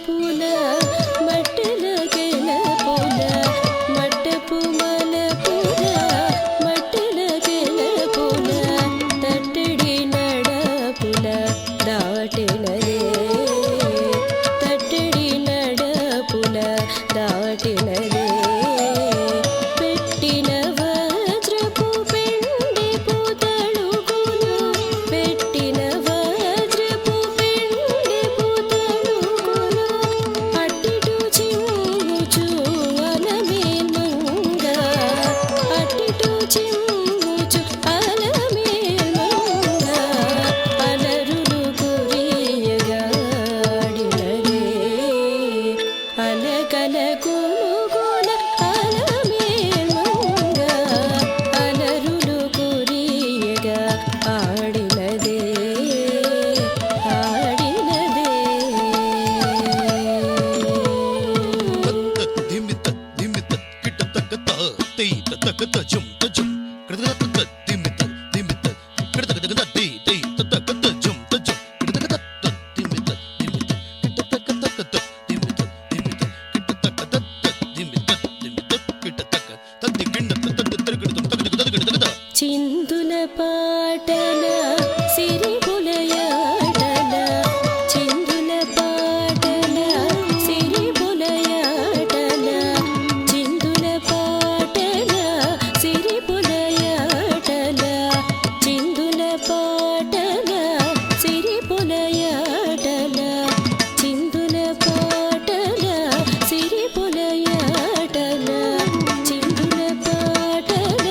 పూల మట్టెల గెల పూల మట్టపు మల పూల మట్టెల గెల పూల తట్టడి నడపుల దాటినదే తట్టడి నడపుల దాటినదే పెట్టిన వజ్రపు పెండి పూతళుకులు పెట్టిన వజ్రపు పెండి పూతళుకులు అట్టిటు చిమ్ముచు అలమేల్మంగ అట్టిటు చిమ్ముచు అలమేల్మంగ అలరులు కురియగా ఆడినదే అలకల కులుగుల అలమేల్మంగ అలరులు కురియగా ఆడినదే ఆడినదే దిమిత దిమిత కిట తగత తేత తగత జుమ్ తజుమ్ కడతగత దిమిత దిమిత కడతగత దే దే తగత జుమ్ తజుమ్ కడతగత దిమిత దిమిత కిట తగత దిమిత దిమిత కిట తగత దిమిత దిమిత కిట తగ తద్ది కింద తద్ది తిరుగుడు తగద చిందుల పాటల సిరిపులయాటల చిందుల పాటల సిరిపులయాటల చిందుల పాటల సిరిపులయాటల చిందుల పాటల సిరిపులయాటల చిందుల పాటల సిరిపులయాటల చిందుల పాటల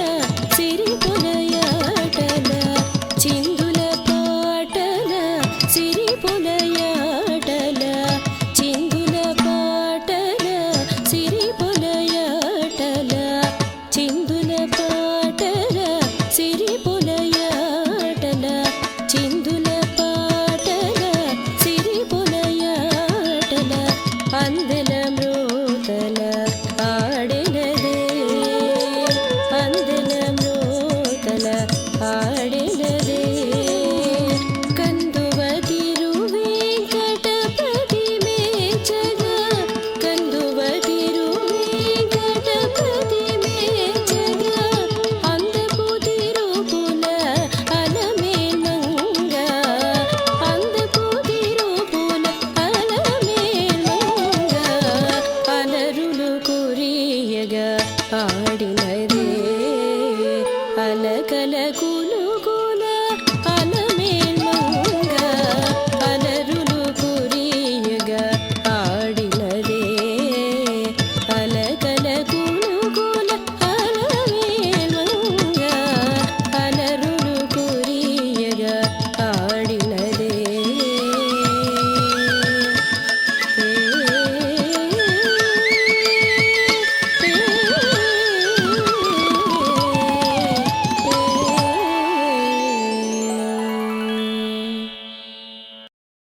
సిరిపులయాటల చిందుల పాటల సిరిపులయాటల చిందుల పాటల సిరిపులయాటల చిందుల పాటల సిరిపులయాటల చిందుల పాటల సిరిపులయాటల అందే